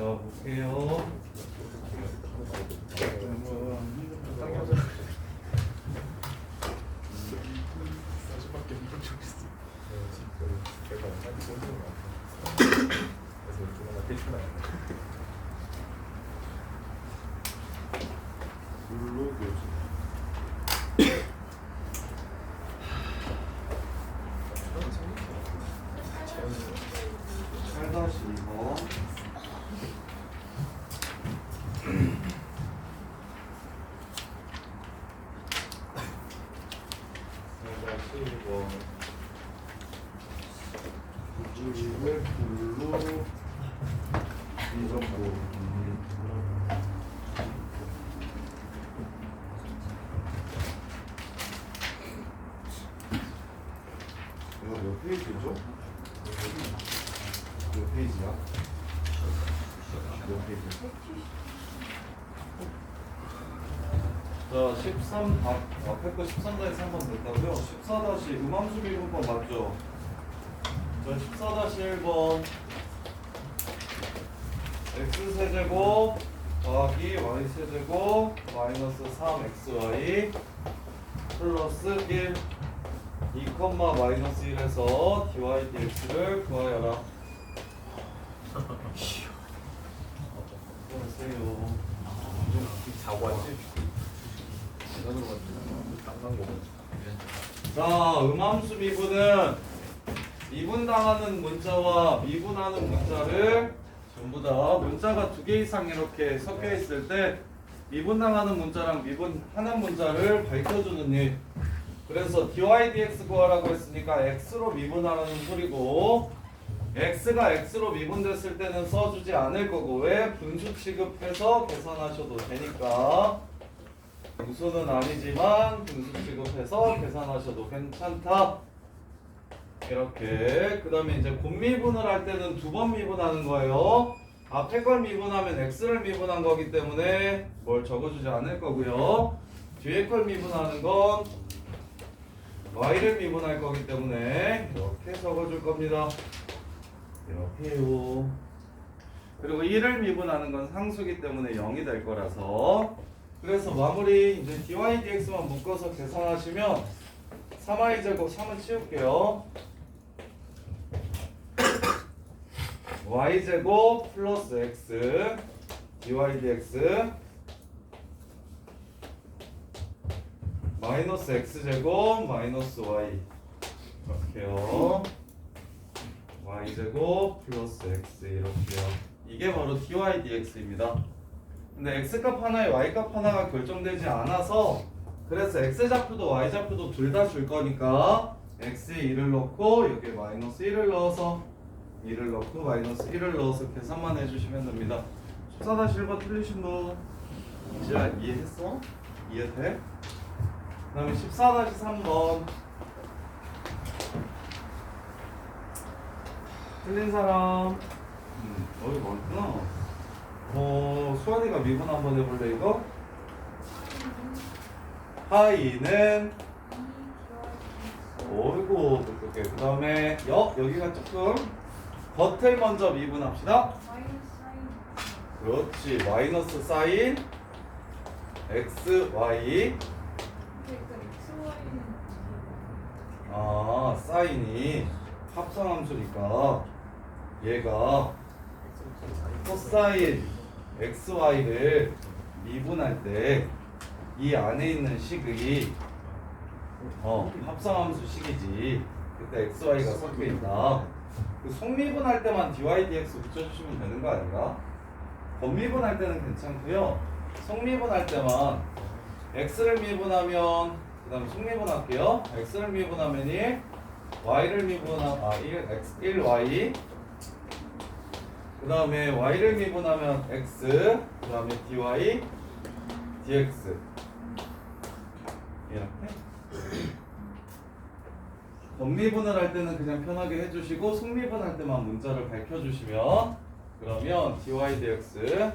볼게요. 다시 2번. 2번. 불로 이정도. 이거 몇 페이지죠? 몇 페이지야? 몇 페이지? 자, 13, 앞에 거 13-3번 됐다고요? 14- 음함수 미분법 맞죠? 자, 14-1번 x세제곱 더하기 y세제곱 마이너스 3xy 플러스 1 2, 마이너스 1에서 dy dx를 구하여라. 보세요. 자고하지? 자, 음함수 미분은 미분당하는 문자와 미분하는 문자를 전부 다 문자가 두 개 이상 이렇게 섞여 있을 때 미분당하는 문자랑 미분하는 문자를 밝혀주는 일. 그래서 dy dx 구하라고 했으니까 x로 미분하라는 소리고, x가 x로 미분됐을 때는 써주지 않을 거고, 왜? 분수 취급해서 계산하셔도 되니까. 분수는 아니지만 분수 취급해서 계산하셔도 괜찮다. 이렇게. 그 다음에 이제 곱미분을 할 때는 두 번 미분하는 거예요. 앞에 걸 미분하면 x를 미분한 거기 때문에 뭘 적어주지 않을 거고요. 뒤에 걸 미분하는 건 y를 미분할 거기 때문에 이렇게 적어줄 겁니다. 이렇게요. 그리고 1을 미분하는 건 상수기 때문에 0이 될 거라서, 그래서 마무리 이제 dy dx만 묶어서 계산하시면 3y 제곱 3은 치울게요. y 제곱 플러스 x dy dx 마이너스 x 제곱 마이너스 y 이렇게요. y 제곱 플러스 x 이렇게요. 이게 바로 dy dx입니다. 근데 x값 하나에 y값 하나가 결정되지 않아서, 그래서 x좌표도 y좌표도 둘 다 줄 거니까 x에 1을 넣고 여기에 마이너스 1을 넣어서 2를 넣고 마이너스 1을 넣어서 계산만 해주시면 됩니다. 14-1번 틀리신 분 지아 이해했어? 이해돼? 그 다음에 14-3번 틀린 사람 여기 많구나. 수환이가 미분 한번 해볼래 이거? 하이는 어이구 똑똑해. 그 다음에 여기가 조금 겉을 먼저 미분합시다. 그렇지. 마이너스 사인 xy. 아, 사인이 합성함수니까 얘가 코사인 xy를 미분할 때 이 안에 있는 식이 합성함수 식이지. 그때 xy가 섞여 있다. 그 속미분할 때만 dy dx 붙여주시면 되는 거 아닌가? 겉미분할 때는 괜찮고요. 속미분할 때만 x를 미분하면, 그 다음에 속미분할게요. x를 미분하면 1, y를 미분하면 1y, 그 다음에 y를 미분하면 x, 그 다음에 dy dx 이렇게. 겉미분을 할 때는 그냥 편하게 해주시고 속미분할 때만 문자를 밝혀주시면, 그러면 dy dx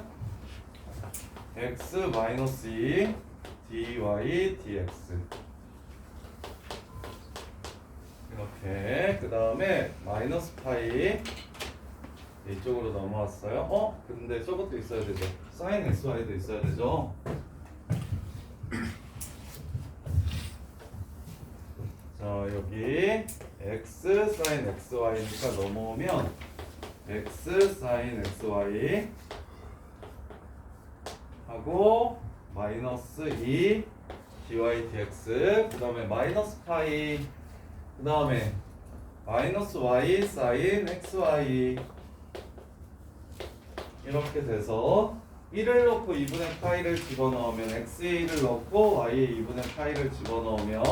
x 마이너스 2 dy dx 이렇게. 그 다음에 마이너스 파이 이쪽으로 넘어왔어요. 근데 저것도 있어야 되죠. sin xy도 있어야 되죠. 자, 여기 x sin xy니까 넘어오면 x sin xy 하고 마이너스 2 dy dx 그 다음에 마이너스 파이 그 다음에 마이너스 y sin xy 이렇게 돼서 1을 넣고 2분의 파이를 집어넣으면 x의 1을 넣고 y의 2분의 파이를 집어넣으면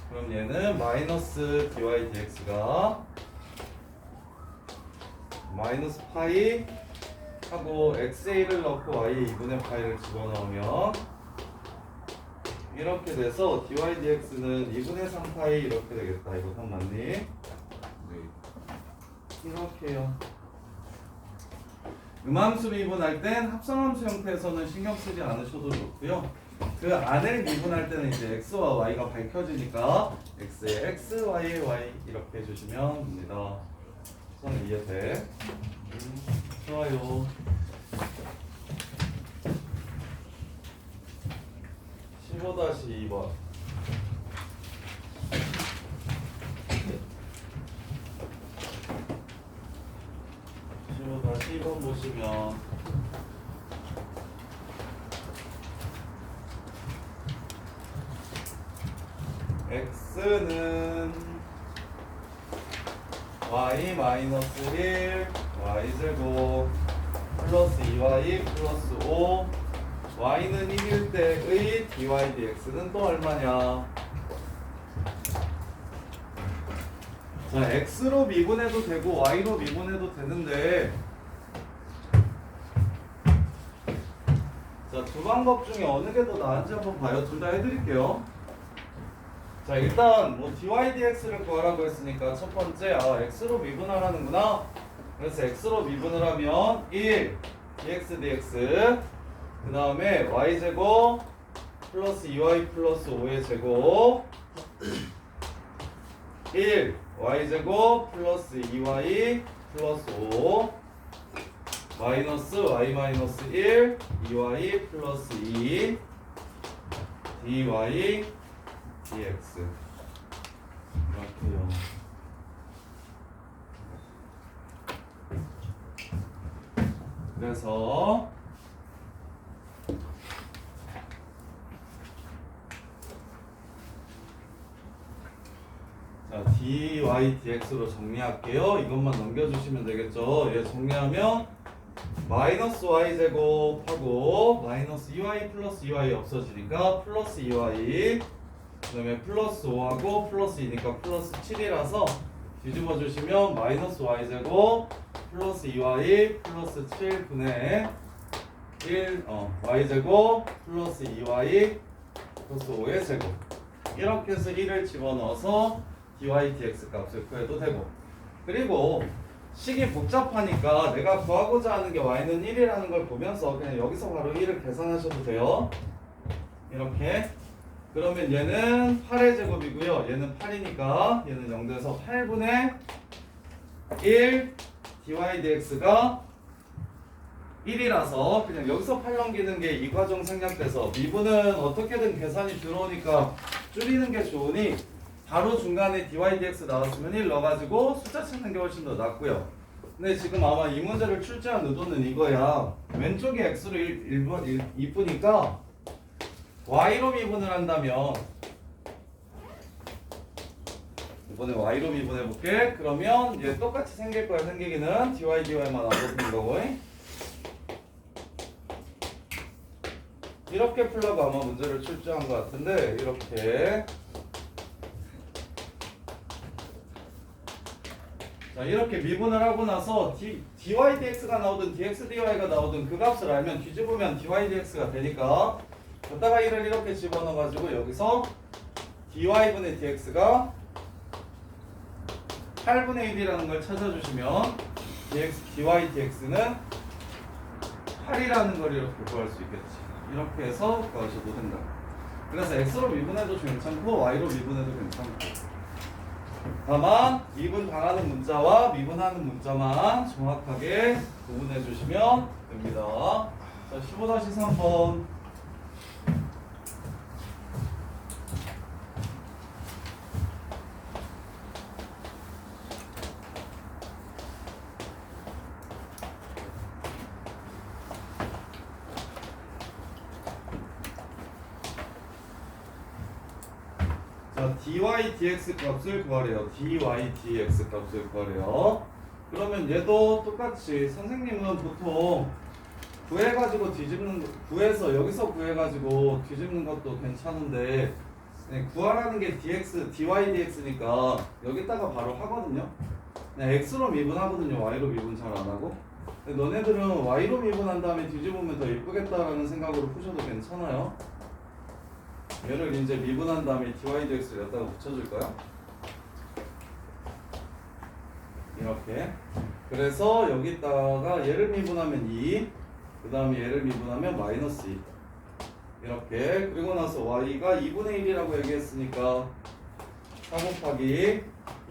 그럼 얘는 마이너스 dy dx가 마이너스 파이 하고 x의 1을 넣고 y의 2분의 파이를 집어넣으면 이렇게 돼서 dy dx는 2분의 3파이 이렇게 되겠다. 이거 한 맞니? 네. 이렇게요. 음함수 미분할 땐 합성함수 형태에서는 신경 쓰지 않으셔도 좋고요. 그 안을 미분할 때는 이제 x와 y가 밝혀지니까 x에 x, y에 y 이렇게 해주시면 됩니다. 저는 이해돼? 좋아요. 15-2번. 15-2번 보시면 x는 y 마이너스 1 y제곱 플러스 2y 플러스 5 y는 1일 때의 dy dx는 또 얼마냐? 자, x로 미분해도 되고 y로 미분해도 되는데 자, 두 방법 중에 어느 게 더 나은지 한번 봐요. 둘 다 해드릴게요. 자, 일단 뭐 dy dx를 구하라고 했으니까 첫 번째 x로 미분하라는구나. 그래서 x로 미분을 하면 1 dx dx 그 다음에 y제곱 플러스 2y 플러스 5의 제곱 1 y제곱 플러스 2y 플러스 5 마이너스 y 마이너스 1 2y 플러스 2 dy dx 이렇게요. 그래서 자, dy dx로 정리할게요. 이것만 넘겨주시면 되겠죠. 얘 정리하면 마이너스 y제곱하고 마이너스 2y 플러스 2y 없어지니까 플러스 2y 그 다음에 플러스 5하고 플러스 2니까 플러스 7이라서 뒤집어 주시면 마이너스 y제곱 플러스 2y 플러스 7분의 1 y제곱 플러스 2y 플러스 5의 제곱 이렇게 해서 1을 집어넣어서 dy dx 값을 구해도 되고 그리고 식이 복잡하니까 내가 구하고자 하는 게 y는 1이라는 걸 보면서 그냥 여기서 바로 1을 계산하셔도 돼요. 이렇게 그러면 얘는 8의 제곱이고요. 얘는 8이니까 얘는 0돼서 8분의 1 dy dx가 1이라서 그냥 여기서 8 넘기는 게 이 과정 생략돼서 미분은 어떻게든 계산이 들어오니까 줄이는 게 좋으니 바로 중간에 dy dx 나왔으면 1 넣어가지고 숫자 찾는 게 훨씬 더 낫고요. 근데 지금 아마 이 문제를 출제한 의도는 이거야. 왼쪽에 x로 2뿌니까 y로 미분을 한다면 이번에 y로 미분해볼게. 그러면 얘 똑같이 생길 거야. 생기기는 dy dy만 안 바뀌는 거고 이렇게 풀려고 아마 문제를 출제한 것 같은데 이렇게 자, 이렇게 미분을 하고 나서 dy dx가 나오든 dx dy가 나오든 그 값을 알면 뒤집으면 dy dx가 되니까 여기다가 1을 이렇게 집어넣어 가지고 여기서 dy분의 dx가 8분의 1이라는 걸 찾아주시면 dy dx는 8이라는 걸 이렇게 구할 수 있겠지. 이렇게 해서 구하셔도 된다. 그래서 x로 미분해도 괜찮고 y로 미분해도 괜찮고 다만 미분 당하는 문자와 미분하는 문자만 정확하게 구분해 주시면 됩니다. 자, 15-3번. 자, dy dx 값을 구하래요. dy dx 값을 구하래요. 그러면 얘도 똑같이 선생님은 보통 구해가지고 구해서 여기서 구해가지고 뒤집는 것도 괜찮은데 네, 구하라는 게 dx, dy dx니까 여기다가 바로 하거든요. 네, x로 미분하거든요. y로 미분 잘 안 하고. 근데 너네들은 y로 미분한 다음에 뒤집으면 더 예쁘겠다라는 생각으로 푸셔도 괜찮아요. 얘를 이제 미분한 다음에 dy dx를 여기다가 붙여줄까요? 이렇게. 그래서 여기다가 얘를 미분하면 2, 그 다음에 얘를 미분하면 마이너스 2. 이렇게. 그리고 나서 y가 2분의 1이라고 얘기했으니까 4 곱하기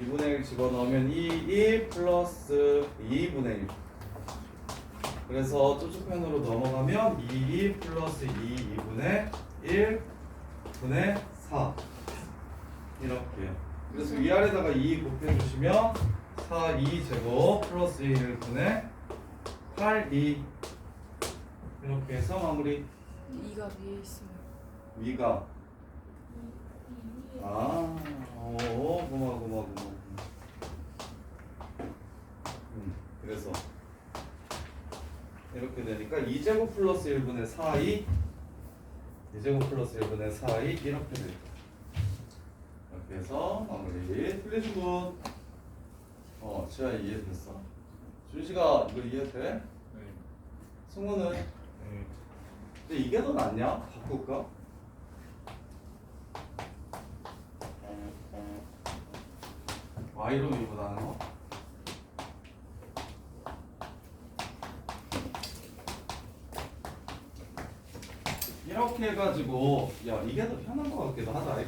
2분의 1 집어넣으면 2 플러스 2분의 1. 그래서 쪼쪼편으로 넘어가면 2 플러스 2분의 1 분의 4 이렇게요. 그래서 위아래다가 2 곱해주시면 4 2제곱 플러스 1 분의 8 2 이렇게 해서 마무리. 2가 위에 있으면 위가 고마워. 그래서 이렇게 되니까 2제곱 플러스 1분의 4 2 2제곱 플러스 1분의 4 2 이렇게 되죠. 이렇게 해서 마무리. 틀리신 분? 지아 이해됐어? 준식아 이거 이해돼? 네. 승우는? 네. 근데 이게 더 낫냐? 바꿀까? y로 미분하는 거? 이렇게 해가지고 야 이게 더 편한 것 같기도 하다.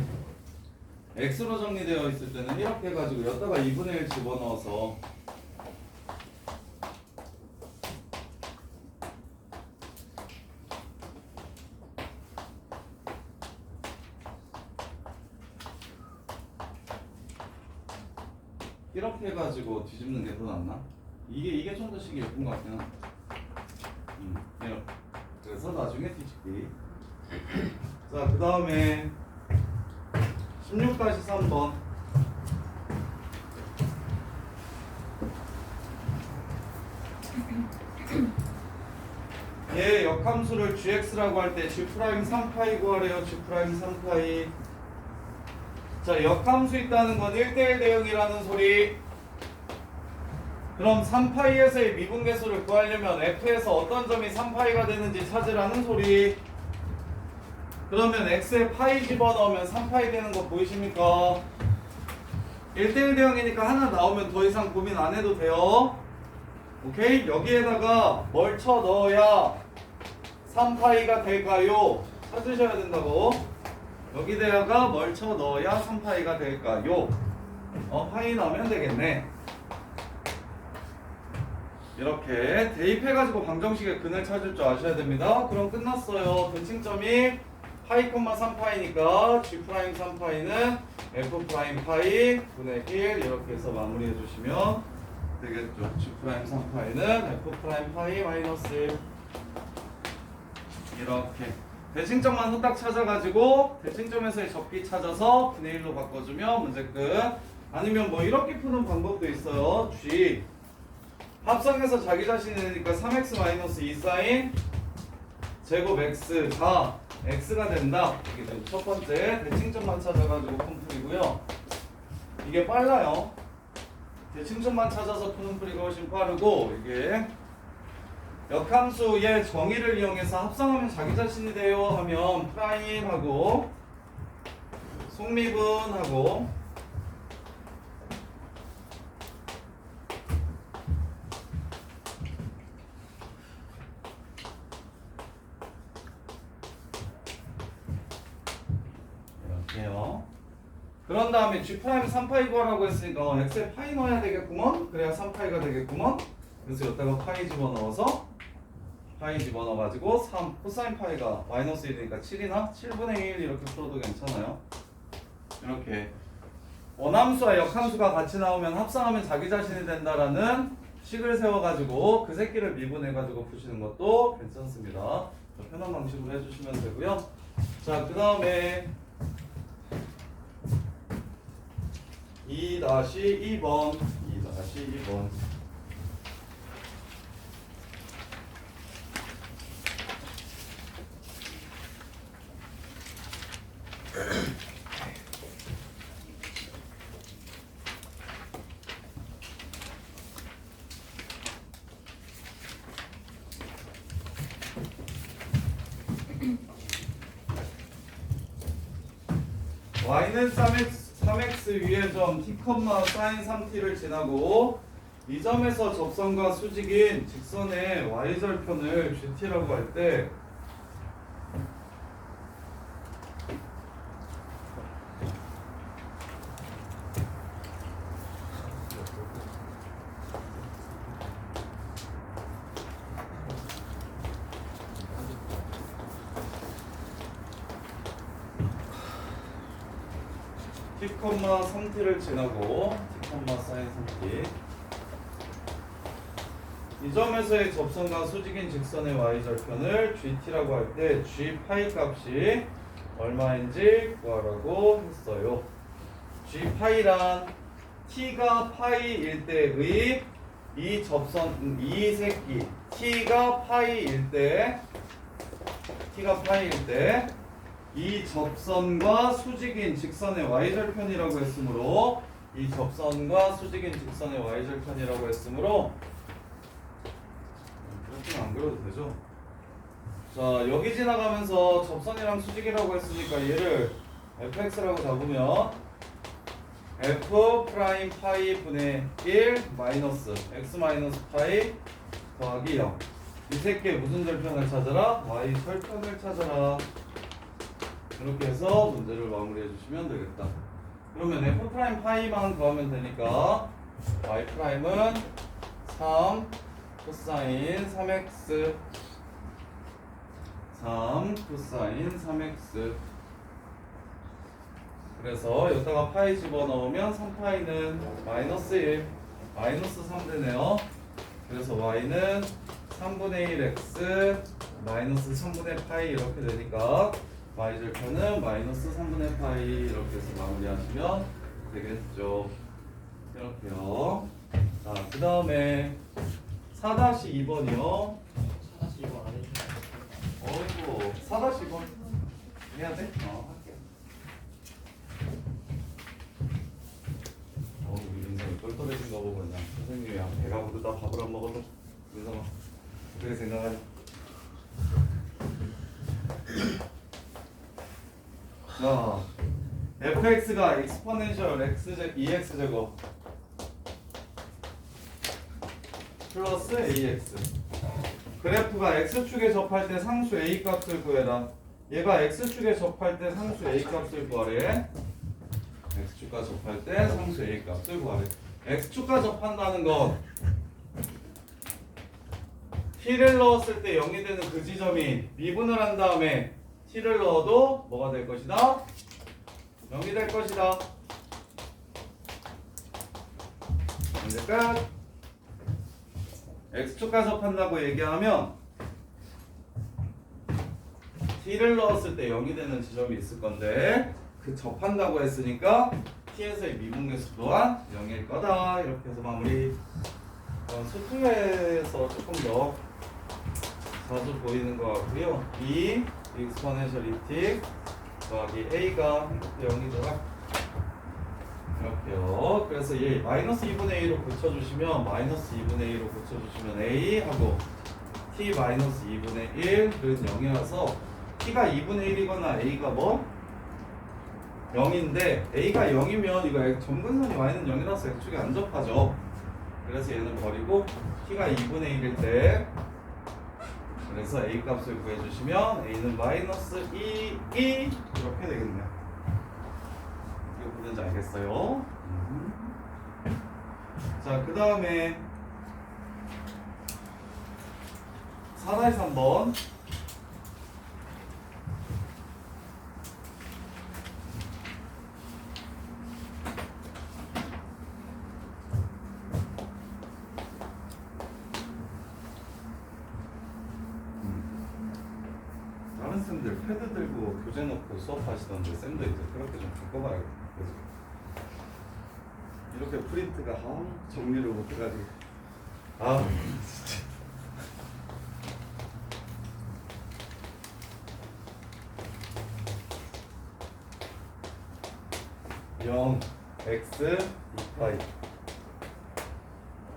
x로 정리되어 있을 때는 이렇게 해가지고 여기다가 2분의 1 집어넣어서 이렇게 해가지고 뒤집는 게 더 낫나? 이게 좀 더 식이 예쁜 것 같긴 한데. 이렇게. 그래서 나중에 뒤집기. 자, 그 다음에 16-3번. 얘 역함수를 gx라고 할 때 g' 3파이 구하래요. g' 3파이. 자, 역함수 있다는 건 1대1 대응이라는 소리. 그럼 3파이에서의 미분계수를 구하려면 f에서 어떤 점이 3파이가 되는지 찾으라는 소리. 그러면 x에 파이 집어넣으면 3파이 되는 거 보이십니까? 1대1 대응이니까 하나 나오면 더 이상 고민 안 해도 돼요. 오케이? 여기에다가 뭘 쳐 넣어야 3파이가 될까요? 찾으셔야 된다고. 여기다가 뭘 쳐 넣어야 3파이가 될까요? 파이 나오면 되겠네. 이렇게 대입해가지고 방정식의 근을 찾을 줄 아셔야 됩니다. 그럼 끝났어요. 대칭점이 파이, 3파이니까 g' 3파이는 f' 파이 분의 1 이렇게 해서 마무리해 주시면 되겠죠. g' 3파이는 f' 파이 마이너스 1 이렇게 대칭점만 후딱 찾아가지고 대칭점에서의 접기 찾아서 분의 1로 바꿔주면 문제 끝. 아니면 뭐 이렇게 푸는 방법도 있어요. g 합성해서 자기 자신이 되니까 3x-2 사인 제곱 x가 x가 된다. 이게 첫 번째 대칭점만 찾아가지고 푼 풀이고요. 이게 빨라요. 대칭점만 찾아서 푸는 풀이가 훨씬 빠르고 이게 역함수의 정의를 이용해서 합성하면 자기 자신이 돼요 하면 프라임하고 속미분하고 이렇게요. 그런 다음에 G 프라임 3파이 구하라고 했으니까 x에 파이 넣어야 되겠구먼. 그래야 3파이가 되겠구먼. 그래서 여기다가 파이 집어넣어서 파이 집어넣어가지고 3 코사인 파이가 마이너스 1이니까 7이나 7분의 1 이렇게 풀어도 괜찮아요. 이렇게 원함수와 역함수가 같이 나오면 합성하면 자기 자신이 된다라는 식을 세워가지고 그 새끼를 미분해가지고 푸시는 것도 괜찮습니다. 편한 방식으로 해주시면 되고요. 자, 그 다음에 2-2번 y는 3x 위의 점 t, sin 3t를 지나고 이 점에서 접선과 수직인 직선의 y절편을 gt라고 할 때 t, 3t를 지나고 t, sin 3t 이 점에서의 접선과 수직인 직선의 y절편을 gt라고 할 때 g 파이 값이 얼마인지 구하라고 했어요. g 파이란 t가 파이일 때의 이 접선 이 새끼 t가 파이일 때 이 접선과 수직인 직선의 y절편이라고 했으므로 이 접선과 수직인 직선의 y절편이라고 했으므로 그렇게는 안 그려도 되죠. 자, 여기 지나가면서 접선이랑 수직이라고 했으니까 얘를 fx라고 잡으면 f 프라임 파이 분의 1 마이너스 x 마이너스 파이 더하기 0. 이 새끼의 무슨 절편을 찾아라? y 절편을 찾아라. 이렇게 해서 문제를 마무리해 주시면 되겠다. 그러면 f 프라임 파이만 더하면 되니까 y 프라임은 3 코사인 3x 3 코사인 3x 그래서 여기다가 파이 집어넣으면 3파이는 마이너스 1 마이너스 3 되네요. 그래서 y는 3분의 1 x 마이너스 3분의 파이 이렇게 되니까 y절편은 마이너스 3분의 파이 이렇게 해서 마무리하시면 되겠죠. 이렇게요. 자, 그 다음에 4-2번이요. 4-2번 안 해주시면 어이구 4-2번 해야 돼? 할게요. 우리 민성이 똘똘해진 거 보고 그냥 선생님이 배가 부르다 밥을 안 먹어도 민성아 어떻게 생각하냐? 자, fx가 exponential EX 제곱 플러스 AX 그래프가 x축에 접할 때 상수 A 값을 구해라. 얘가 x축에 접할 때 상수 A 값을 구하래. x축과 접할 때 상수 A 값을 구하래. x축과 접한다는 건 t를 넣었을 때 0이 되는 그 지점이 미분을 한 다음에 t를 넣어도 뭐가 될 것이다? 0이 될 것이다. 이제 끝. x축과 접한다고 얘기하면 t를 넣었을 때 0이 되는 지점이 있을 건데 그 접한다고 했으니까 t에서의 미분계수 또한 0일 거다. 이렇게 해서 마무리. 수투에서 조금 더 자주 보이는 것 같고요. b exponential et 더하기 a가 0이더라. 이렇게요. 그래서 얘 마이너스 2분의 1로 고쳐주시면 마이너스 2분의 1로 고쳐주시면 a 하고 t 마이너스 2분의 1은 0이라서 t가 2분의 1이거나 a가 뭐? 0인데 a가 0이면 이거 점근선이 y는 0이라서 x축이 안 접하죠. 그래서 얘는 버리고 t가 2분의 1일 때 그래서 a 값을 구해주시면 a는 마이너스 2 이렇게 되겠네요. 이거 있는지 알겠어요? 자, 그 다음에 4-3번. 다른 쌤들 패드 들고 교재 놓고 수업하시던데 쌤도 이제 그렇게 좀 바꿔봐야겠다. 그죠? 이렇게 프린트가 정리를 못해가지고 진짜. 영 x 2파이.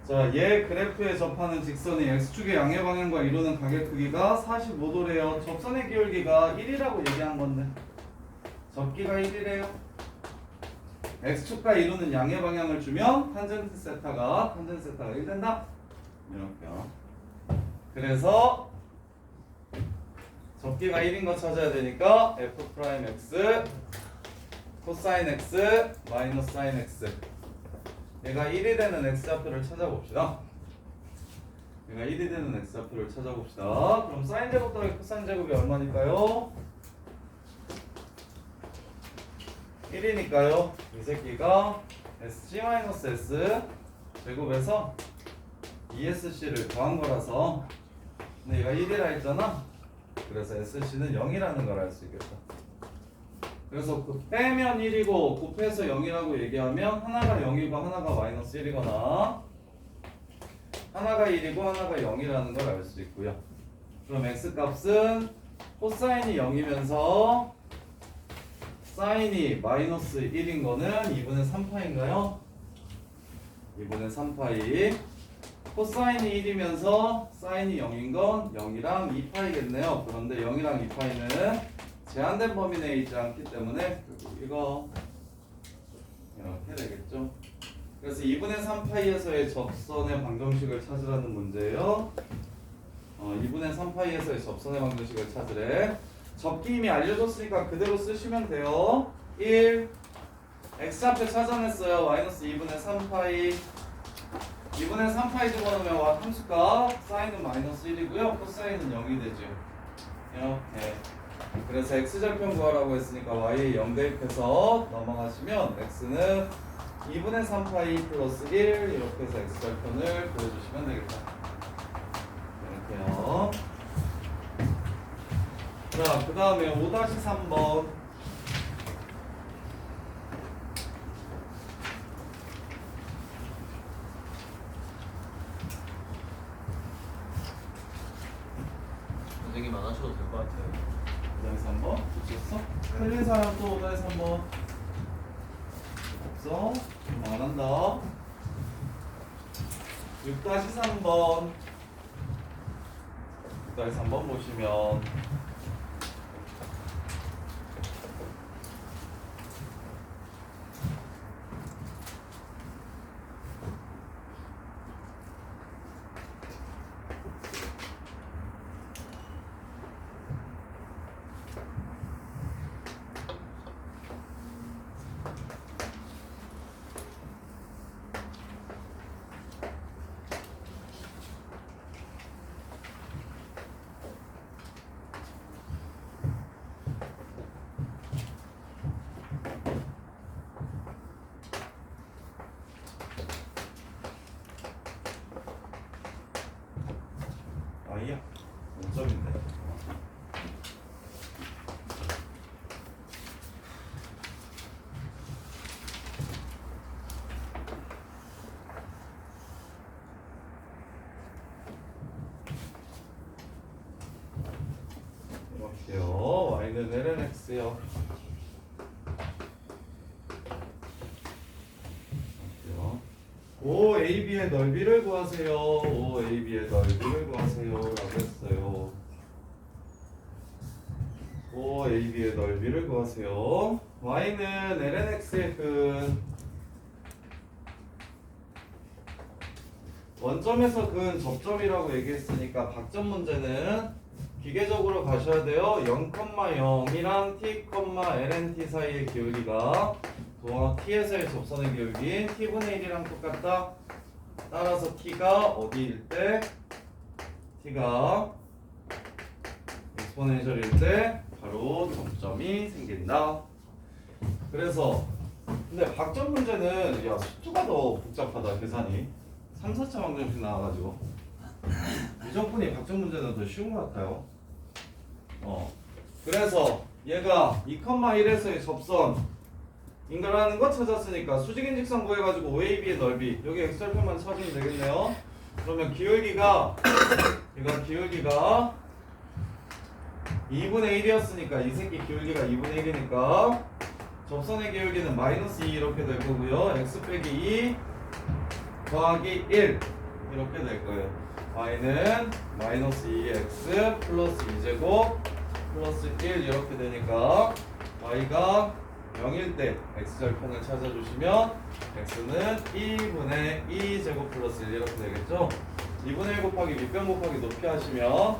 자, 얘 그래프에 접하는 직선이 x축의 양의 방향과 이루는 가격 크기가 45도래요. 접선의 기울기가 1이라고 얘기한 건데 접기가 1이래요. x축과 이루는 양의 방향을 주면 탄젠트 세타가 1 된다. 이렇게요. 그래서 접기가 1인 거 찾아야 되니까 f'(x) 코사인 x 마이너스 사인 x, 얘가 1이 되는 x좌표를 찾아봅시다. 얘가 1이 되는 x좌표를 찾아봅시다. 그럼 사인 제곱 더하기 코사인 제곱이 얼마니까요? 1이니까요. 이 새끼가 sc-s 제곱에서 ESC를 더한 거라서, 근데 얘가 1이라 했잖아. 그래서 SC는 0이라는 걸 알 수 있겠다. 그래서 그 빼면 1이고 곱해서 0이라고 얘기하면 하나가 0이고 하나가 마이너스 1이거나 하나가 1이고 하나가 0이라는 걸 알 수 있고요. 그럼 x값은 코사인이 0이면서 사인이 마이너스 1인 거는 2분의 3파인가요? 2분의 3파이. 코사인이 1이면서 사인이 0인 건 0이랑 2파이겠네요. 그런데 0이랑 2파이는 제한된 범위 내에 있지 않기 때문에 이거 이렇게 되겠죠. 그래서 2분의 3파이에서의 접선의 방정식을 찾으라는 문제예요. 2분의 3파이에서의 접선의 방정식을 찾으래. 접기 이미 알려줬으니까 그대로 쓰시면 돼요. 1 x좌표 찾아냈어요. 마이너스 2분의 3파이. 2분의 3파이 집어넣으면 함수값 사인은 마이너스 1이고요 코사인은 0이 되죠. 이렇게. 그래서 x절편 구하라고 했으니까 y에 0 대입해서 넘어가시면 x는 2분의 3파이 플러스 1 이렇게 해서 x절편을 구해주시면 되겠다. 이렇게요. 자, 그 다음에 5-3번. 선생님 안 하셔도 될 것 같아요. 5-3번 붙였어? 틀린 사람 또 5-3번 없어? 그럼 안 한다. 6-3번 6-3번 보시면 아이야 5점인데. 이렇게요. y는 lnx요. 이렇게요. OAB의 넓이를 구하세요. OAB의 넓이를 구하세요. 라고 했어요. OAB의 넓이를 구하세요. y는 lnx의 원점에서 근 접점이라고 얘기했으니까 박점 문제는 기계적으로 가셔야 돼요. 0,0이랑 t, ln t 사이의 기울기가 t에서의 접선의 기울기인 t분의 1이랑 똑같다. 따라서 t가 어디일 때? t가 엑스포넨셜일 때 바로 접점이 생긴다. 그래서 근데 박점 문제는 야 수투가 더 복잡하다 계산이 3, 4차 방정식 나와가지고 미적분이 박점 문제는 더 쉬운 것 같아요. 그래서 얘가 2,1에서의 접선 인가라는 거 찾았으니까 수직인 직선 구해가지고 OAB의 넓이 여기 x절편만 찾으면 되겠네요. 그러면 기울기가 이거 기울기가 2분의 1이었으니까 이 새끼 기울기가 2분의 1이니까 접선의 기울기는 마이너스 2 이렇게 될 거고요. x 빼기 2 더하기 1 이렇게 될 거예요. y는 마이너스 2x 플러스 2제곱 플러스 1 이렇게 되니까 y가 0일 때 x절편을 찾아주시면 x는 2분의 2제곱 플러스 1 이렇게 되겠죠. 2분의 1 곱하기 밑변 곱하기 높이 하시면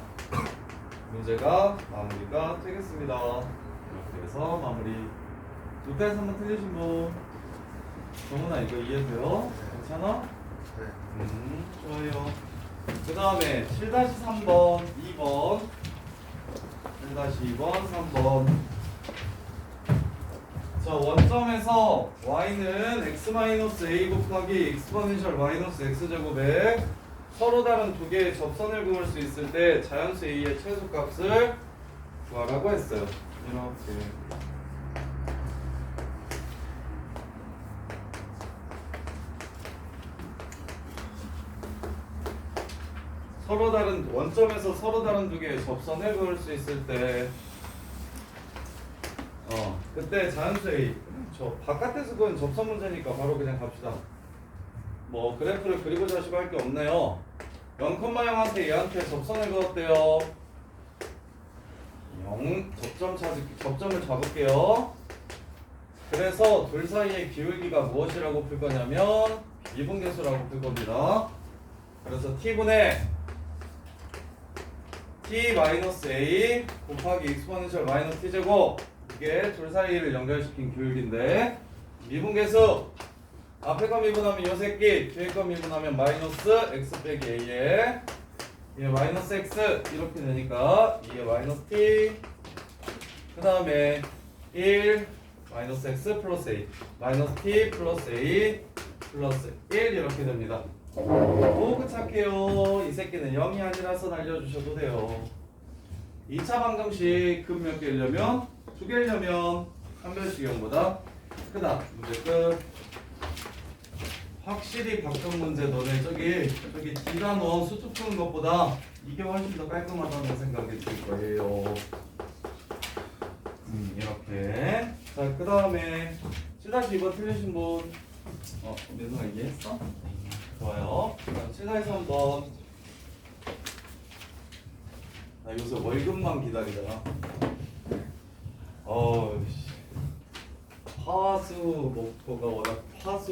문제가 마무리가 되겠습니다. 이렇게 해서 마무리. 루트에서 한번 틀리신 분 정훈아 이거 이해돼요? 괜찮아? 네. 좋아요. 그 다음에 7-3번 2번 7-2번 3번 자 원점에서 y는 x-a 곱하기 exponential 마이너스 x제곱에 서로 다른 두 개의 접선을 그을 수 있을 때 자연수 a의 최소값을 구하라고 했어요. 이렇게 서로 다른 원점에서 서로 다른 두 개의 접선을 그을 수 있을 때 그때 자연수 A 저 바깥에서 그은 접선 문제니까 바로 그냥 갑시다. 뭐 그래프를 그리고 자시고 할 게 없네요. 0,0한테 얘한테 접선을 그었대요. 0 접점을 잡을게요. 그래서 둘 사이의 기울기가 무엇이라고 풀 거냐면 미분계수라고 풀 겁니다. 그래서 t분의 t-a 곱하기 exponential 마이너스 t제곱 이게 둘 사이를 연결시킨 기울기인데 미분계수 앞에 거 미분하면 요 새끼 뒤에 거 미분하면 마이너스 x 빼기 a에 이게 마이너스 x 이렇게 되니까 이게 마이너스 t 그 다음에 1 마이너스 x 플러스 a 마이너스 t 플러스 a 플러스 1 이렇게 됩니다. 오 착해요. 이 새끼는 0이 아니라서 날려주셔도 돼요. 2차 방정식 급 몇 개려면 두 개려면 한 별씩 0보다 크다. 문제 끝. 확실히 박정 문제 너네 저기 D가 넣은 수투 푸는 것보다 이게 훨씬 더 깔끔하다는 생각이 들 거예요. 이렇게. 자, 그 다음에 7-2번 틀리신 분 민성아 이해했어? 좋아요. 7-3번 나 요새 월급만 기다리잖아. 화수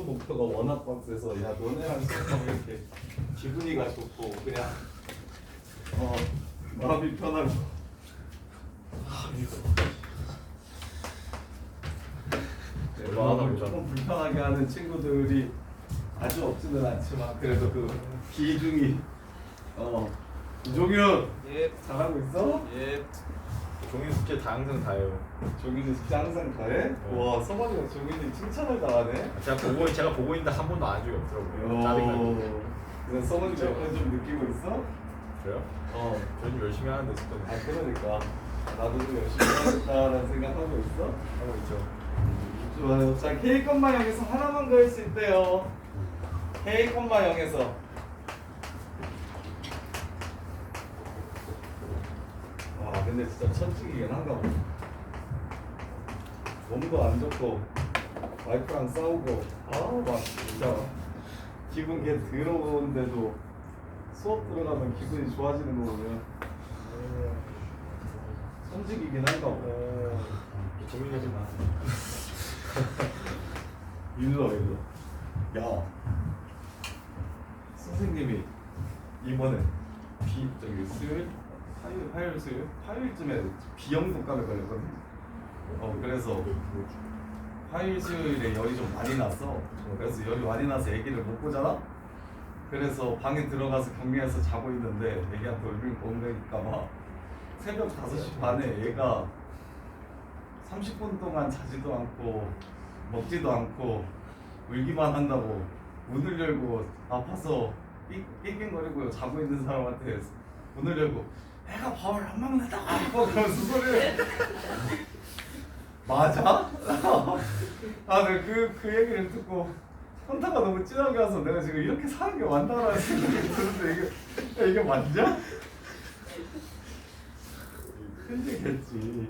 목표가 워낙 빡세서 야 너네랑 시작하면 이렇게 기분이가 좋고 그냥 마음이 편하고 내 마음을 조금 불편하게 하는 친구들이 아주 없지는 않지만 그래도 그 비중이 이종윤 예. 잘하고 있어? 예. 종이 숙제 다 항상 다해요. 종윤이 숙제 항상 다해? 와 서방이가 종윤이 칭찬을 다 하네. 제가 보고 있는데 한 번도 안 한 적이 없더라고요. 짜증나게. 그래서 서방이 옆에 좀 느끼고 있어? 그래요? 저는 좀 열심히 하는데 진짜 그러니까 나도 좀 열심히 해야겠다라는 생각하고 있어? 하고 있죠. 좋아요. 자 K, 0에서 하나만 그을 수 있대요. K, 0에서 와 근데 진짜 천직이긴 한가 보다. 몸도 안 좋고 와이프랑 싸우고 막 진짜 기분 개 더러운데도 수업 들어가면 기분이 좋아지는 거 보면 천직이긴 한가 보다. 고민하지 마. 일러 야 선생님이 이번에 수요일? 화요일쯤에 비염 독감에 걸렸거든. 그래서 화요일 수요일에 열이 좀 많이 났어. 그래서 열이 많이 나서 애기를 못 보잖아. 그래서 방에 들어가서 격리해서 자고 있는데 애기한테 얼굴 bom배니까 막 새벽 5시 반에 얘가 30분 동안 자지도 않고 먹지도 않고 울기만 한다고 문을 열고 아파서 낑낑거리고 자고 있는 사람한테 문을 열고 애가 밥을 안 먹는다고 그러면서 소리를 맞아? 아, 내가 그 얘기를 듣고 현타가 너무 진하게 와서 내가 지금 이렇게 사는 게 맞다라는 생각이 드는데 이게 맞냐? 힘들겠지.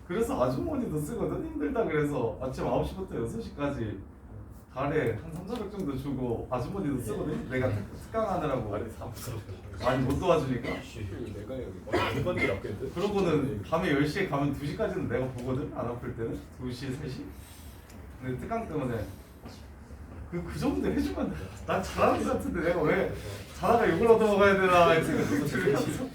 그래서 아주머니도 쓰거든. 힘들다 그래서 아침 9시부터 6시까지 달에 한 3,400 정도 주고 아주머니도 쓰거든. 내가 특강하느라고 아니 사무소. 많이 못 도와주니까. 내가 여기 이번 일 없겠는데? 그러고는 밤에 10시에 가면 2시까지는 내가 보거든. 안 아플 때는 2시, 3시. 근데 특강 때문에 그 정도 해주면 난 잘하는 것 같은데 내가 왜 잘하가 욕을 얻어먹어야 되나 이 생각이 들면서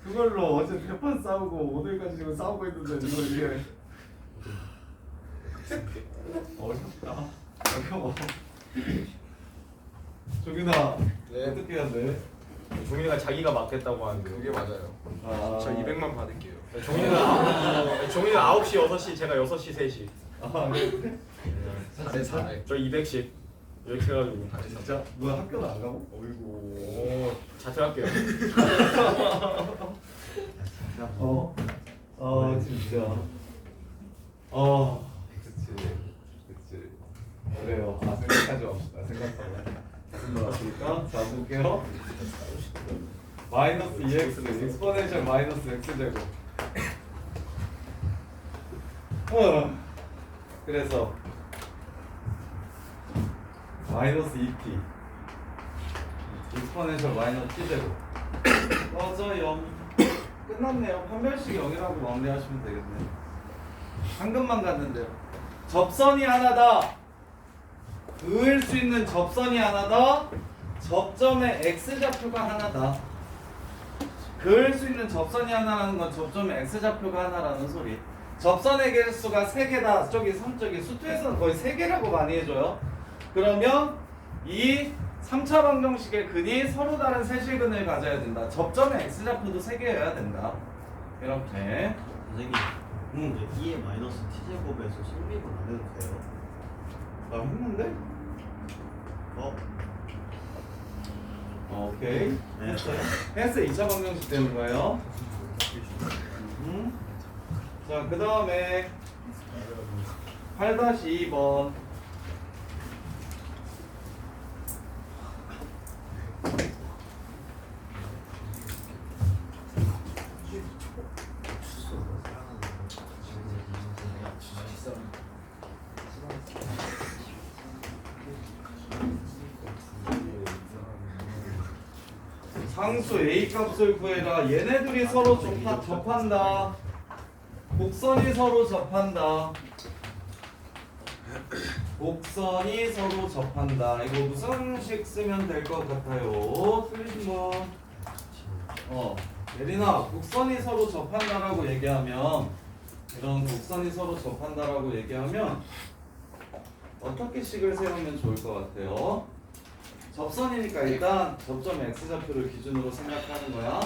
그걸로 어제 대판 싸우고 오늘까지 지금 싸우고 있는데 이거 이게 어렵다. 어려워. 조균아 네. 어떻게 해야 돼? 종인이가 자기가 맡겠다고 하는데. 그게 맞아요. 아, 저 200만 받을게요. 종인이는 9시 6시 제가 6시 3시. 아 그래? 잘해. 저 200씩 이렇게 해가지고. 진짜? 너 학교는 안 가고? 어이구. 오, 자퇴할게요. 진짜. 그치. 그래요. 생각하지 맙시다. 생각하고. 무슨 말이니까? 자, 볼게요. 마이너스 2x, 익스포넨셜 마이너스 x제곱. 그래서 마이너스 2t 익스포넨셜 마이너스 t제곱. 꺼져요. 끝났네요. 판별식 0이라고 마무리하시면 되겠네. 방금만 갔는데요. 접선이 하나다. 그을 수 있는 접선이 하나다. 접점의 x좌표가 하나다. 그을 수 있는 접선이 하나라는 건 접점의 x좌표가 하나라는 소리. 접선의 개수가 3개다. 저기 수투에서는 거의 3개라고 많이 해줘요. 그러면 이 3차 방정식의 근이 서로 다른 세실근을 가져야 된다. 접점의 x좌표도 3개여야 된다. 이렇게. 선생님, 이제 2의 마이너스 t제곱에서 성립은 안 해도 돼요? 나 했는데? 오케이. 네. 했어. 2차 방정식 되는 거예요. 자, 그 다음에 8-2번. 상수 A 값을 구해라. 얘네들이 서로 접한다. 곡선이 서로 접한다. 곡선이 서로 접한다. 이거 무슨 식 쓰면 될 것 같아요? 틀리신 분. 예린아, 곡선이 서로 접한다라고 얘기하면, 이런 곡선이 서로 접한다라고 얘기하면 어떻게 식을 세우면 좋을 것 같아요? 접선이니까 일단 접점의 x좌표를 기준으로 생각하는 거야.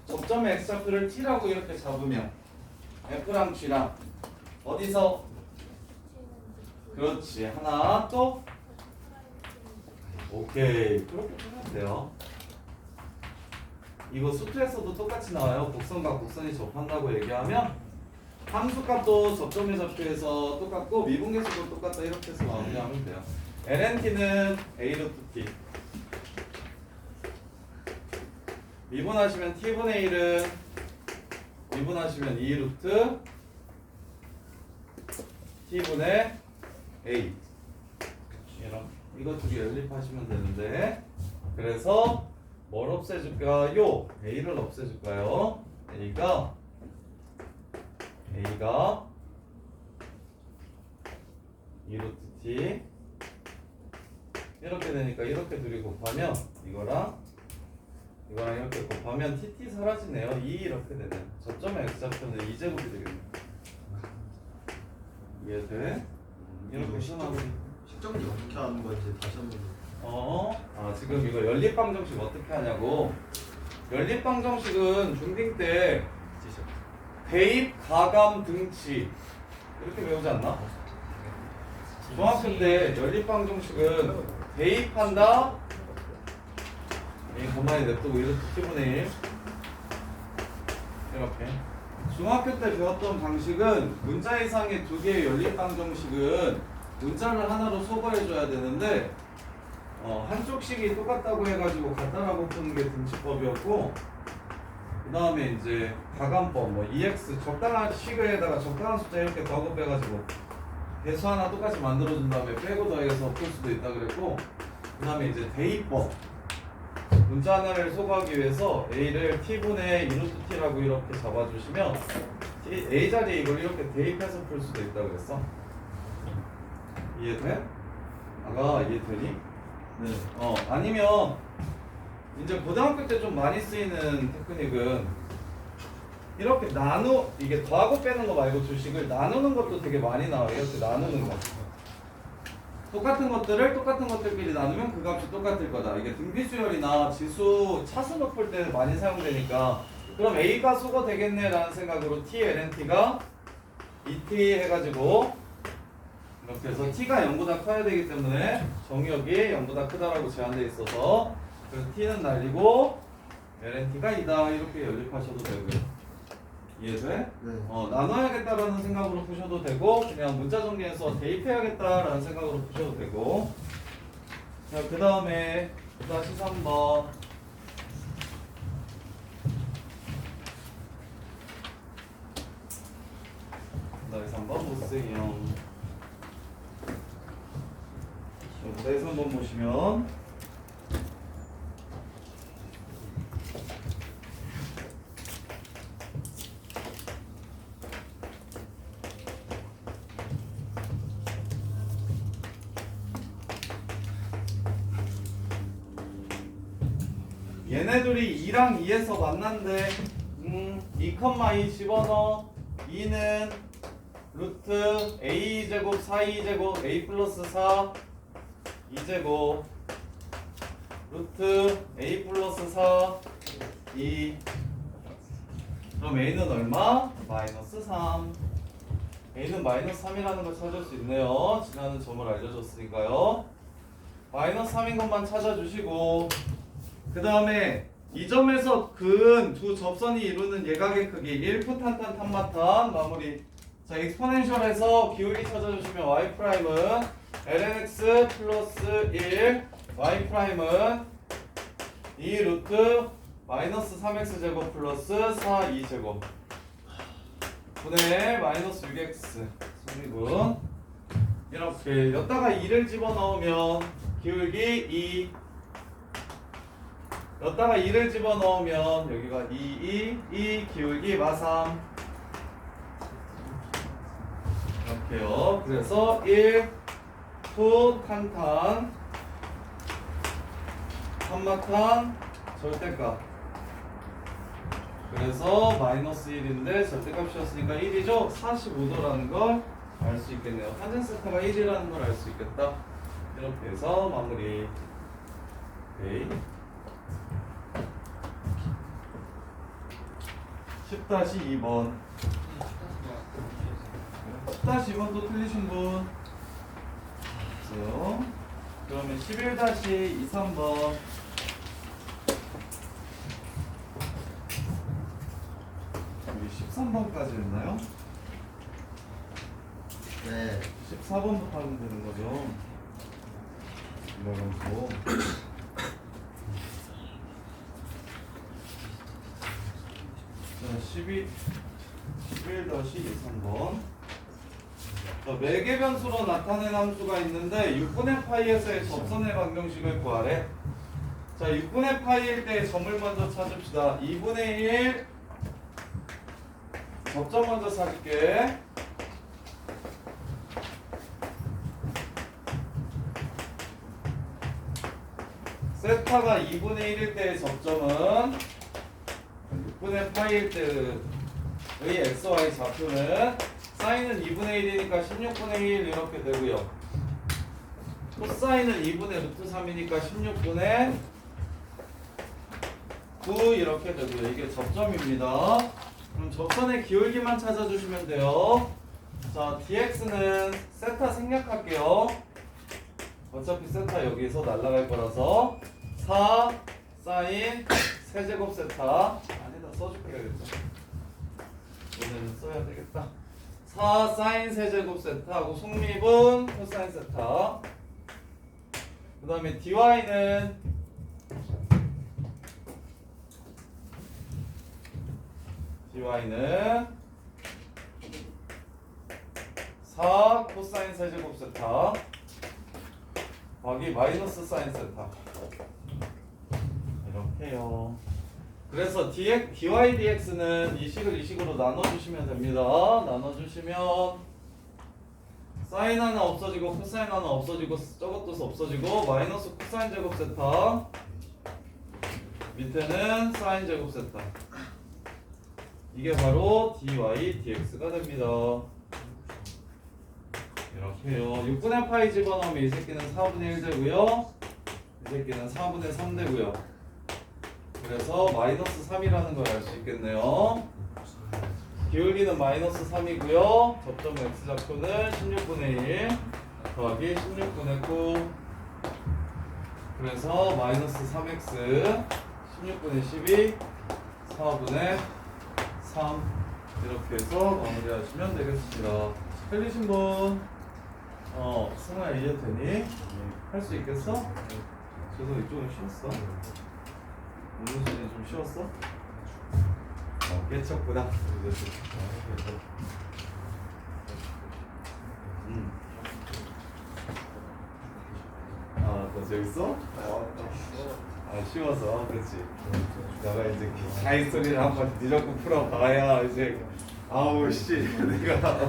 접점의 x좌표를 t라고 이렇게 잡으면 f랑 g랑 어디서? 그렇지. 하나 또? 오케이. 그렇게 하면 돼요. 이거 수투에서도 똑같이 나와요. 곡선과 곡선이 접한다고 얘기하면 함수값도 접점의 좌표에서 똑같고 미분계수도 똑같다. 이렇게 해서 마무리하면 돼요. lnt는 a 루트 t. 미분하시면 t분의 1은 미분하시면 2 루트 t분의 a. 이거 두 개 연립하시면 되는데, 그래서 뭘 없애줄까요? a를 없애줄까요? a가 2 루트 t 이렇게 되니까 이렇게 둘이 곱하면 이거랑 이렇게 곱하면 tt 사라지네요. 2 이렇게 되네요. 접점의 x좌표는 2제곱이 되겠네요. 이해돼? 이렇게 시험하고 식정리 어떻게 하는 건지 다시 한번. 지금 이거 연립방정식 어떻게 하냐고. 연립방정식은 중딩 때 대입, 가감, 등치 이렇게 배우지 않나? 중학교 때 연립방정식은 대입한다. 가만히 냅두고 이렇게 T분의 1 이렇게. 중학교 때 배웠던 방식은 문자 이상의 두 개의 연립방정식은 문자를 하나로 소거해줘야 되는데 한쪽 식이 똑같다고 해가지고 같다라고 푸는 게 등치법이었고, 그 다음에 이제 가감법, 뭐 EX 적당한 식에다가 적당한 숫자 이렇게 더하고 빼가지고 배수 하나 똑같이 만들어준 다음에 빼고 더해서 풀 수도 있다 그랬고, 그 다음에 이제 대입법, 문자 하나를 소거하기 위해서 A를 T분의 2루트 T라고 이렇게 잡아주시면 A 자리에 이걸 이렇게 대입해서 풀 수도 있다 그랬어. 이해돼? 아가 이해되니? 네. 아니면 이제 고등학교 때 좀 많이 쓰이는 테크닉은 이렇게 이게 더하고 빼는 거 말고 주식을 나누는 것도 되게 많이 나와요. 이렇게 나누는 거. 똑같은 것들끼리 나누면 그 값이 똑같을 거다. 이게 등비수열이나 지수 차수 풀 때 많이 사용되니까, 그럼 A가 수거 되겠네 라는 생각으로 T, LNT가 2T 해가지고 이렇게 해서 T가 0보다 커야 되기 때문에 정의역이 0보다 크다라고 제한되어 있어서, 그래서 T는 날리고 LNT가 2다 이렇게 연립하셔도 되고요. 이해돼? 네. 나눠야겠다라는 생각으로 푸셔도 되고, 그냥 문자 정리해서 대입해야겠다라는 생각으로 푸셔도 되고. 자, 그 다음에 다시 3번. 다시 3번 보세요. 다시 3번 보시면 얘네들이 2랑 2에서 만난대. 2,2 집어넣어. 2는 루트 a제곱 4a제곱 a 플러스 4 2제곱 루트 a 플러스 4 2. 그럼 a는 얼마? 마이너스 3. a는 마이너스 3이라는 걸 찾을 수 있네요. 지나는 점을 알려줬으니까요. 마이너스 3인 것만 찾아주시고, 그 다음에 이 점에서 그은 두 접선이 이루는 예각의 크기 1프 탄탄 탄마탄 마무리. 자, 익스포넨셜에서 기울기 찾아주시면 y''은 lnx 플러스 1, y''은 2 루트 마이너스 3x 제곱 플러스 4 2제곱 분의 마이너스 6x 소리분. 이렇게 여기다가 2를 집어넣으면 기울기 2, 여기다가 2를 집어넣으면 여기가 2 기울기 마3 이렇게요. 그래서 1, 푸, 탄탄, 탄마탄, 절대값. 그래서 마이너스 1인데 절대값이었으니까 1이죠. 45도라는 걸 알 수 있겠네요. 탄젠세타가 1이라는 걸 알 수 있겠다. 이렇게 해서 마무리. 오케이. 10-2번. 10-2번 또 틀리신 분 없어요. 그러면 11-23번. 여기 13번까지 했나요? 네. 14번부터 하면 되는 거죠. 이러면서 자, 11-23번. 매개 변수로 나타낸 함수가 있는데 6분의 파이에서의 접선의 방정식을 구하래. 자, 6분의 파이일 때 점을 먼저 찾읍시다. 2분의 1 접점 먼저 찾을게. 세타가 2분의 1일 때의 접점은 6분의 파이일 때의 xy 좌표는 사인은 2분의 1이니까 16분의 1 이렇게 되고요. 코사인은 2분의 루트 3이니까 16분의 9 이렇게 되고요. 이게 접점입니다. 그럼 접선의 기울기만 찾아주시면 돼요. 자, dx는 세타 생략할게요. 어차피 세타 여기서 날아갈 거라서 4 사인 세제곱 세타 아니다 써줄게 야겠다. 오늘은 써야 되겠다. 4 사인 세제곱 세타하고 속립은 코사인 세타. 그 다음에 dy는 4 코사인 세제곱 세타 더하기 마이너스 사인 세타 이렇게요. 그래서 dy dx는 이 식을 이 식으로 나눠주시면 됩니다. 나눠주시면 사인 하나 없어지고 코사인 하나 없어지고 저것도 없어지고 마이너스 코사인 제곱 세타 밑에는 사인 제곱 세타 이게 바로 dy dx가 됩니다. 이렇게요. 6분의 파이 집어넣으면 이 새끼는 4분의 1 되고요. 이 새끼는 4분의 3 되고요. 그래서 마이너스 3이라는 걸 알 수 있겠네요. 기울기는 마이너스 3이고요. 접점 x좌표는 16분의 1 더하기 16분의 9 그래서 마이너스 3x 16분의 12 4분의 3 이렇게 해서 마무리하시면 되겠습니다. 틀리신 분? 승아야 이해되니? 할 수 있겠어? 저도 이쪽은 쉬웠어? 오늘 수는 좀 쉬웠어? 깨쳤구나. 너 재밌어? 쉬워서, 그렇지. 내가 이제 자기 소리를 한번 뒤적고 풀어봐야 이제 아우 씨 내가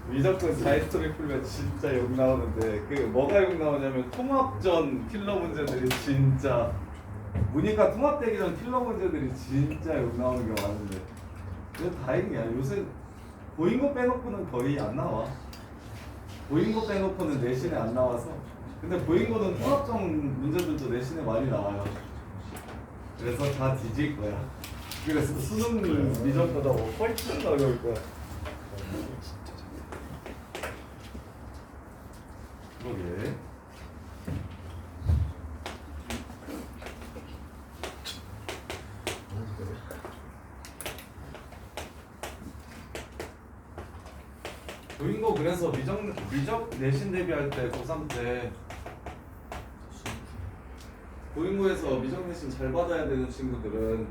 미적분 자기 스토리 풀면 진짜 욕 나오는데 그 뭐가 욕 나오냐면 통합전 킬러 문제들이 진짜 문이과 통합되기 전 킬러 문제들이 진짜 욕 나오는 게 많은데 그래도 다행이야. 요새 보인 거 빼놓고는 거의 안 나와. 보인 거 빼놓고는 내신에 안 나와서. 근데 보인 거는 통합전 문제들도 내신에 많이 나와요. 그래서 다 뒤질 거야. 그래서 수능 미적보다 훨씬 어려울 거야. 그러게. 보인 거 그래서 미적 내신 대비할 때 고3 때 보인고에서 미적 내신 잘 받아야 되는 친구들은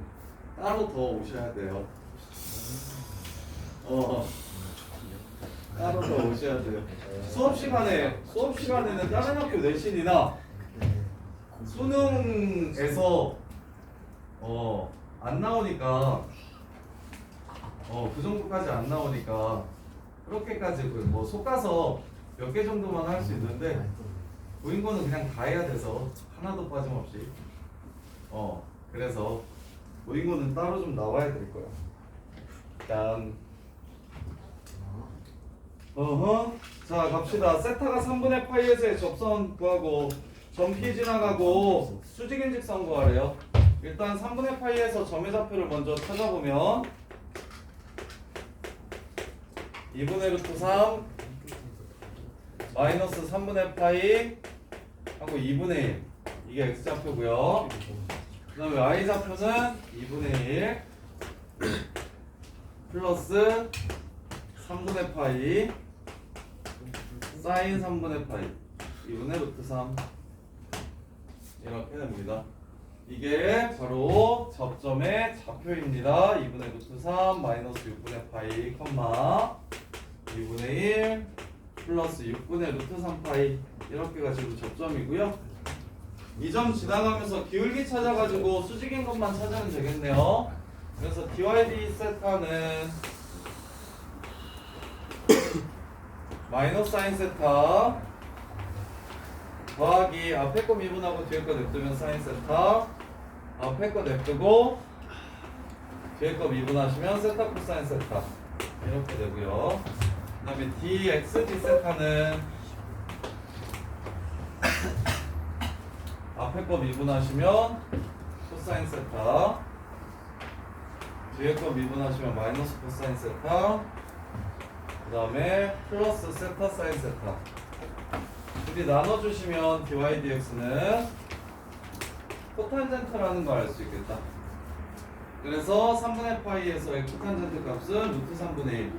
따로 더 오셔야 돼요. 따로 더 오셔야 돼요. 수업 시간에는 다른 학교 내신이나 수능에서 안 나오니까 그 정도까지 안 나오니까 그렇게까지 뭐 속가서 몇 개 정도만 할 수 있는데 보인거는 그냥 다 해야 돼서 하나도 빠짐없이 그래서 보인거는 따로 좀 나와야 될 거야. 일단 자 갑시다. 세타가 3분의 파이에서의 접선 구하고 점피 지나가고 수직인 직선 구하래요. 일단 3분의 파이에서 점의 좌표를 먼저 찾아보면 2분의 루트 3 마이너스 3분의 파이 하고 2분의 1 이게 x좌표고요. 그 다음에 y좌표는 2분의 1 플러스 3분의 파이 사인 3분의 파이 2분의 루트 3 이렇게 됩니다. 이게 바로 접점의 좌표입니다. 2분의 루트 3 마이너스 6분의 파이 컴마 2분의 1 플러스 6분의 루트 3파이 이렇게가 지금 접점이고요. 이 점 지나가면서 기울기 찾아가지고 수직인 것만 찾으면 되겠네요. 그래서 dyd 세타는 마이너스 사인 세타 더하기 앞에 거 미분하고 뒤에 거 냅두면 사인 세타 앞에 거 냅두고 뒤에 거 미분하시면 세타 코사인 세타 이렇게 되고요. 그 다음에 dx d세타는 앞에 거 미분하시면 코사인 세타, 뒤에 거 미분하시면 마이너스 코사인 세타, 그 다음에 플러스 세타 사인 세타. 둘이 나눠주시면 dy dx는 코탄젠트라는 걸 알 수 있겠다. 그래서 3분의 파이에서의 코탄젠트 값은 루트 3분의 1.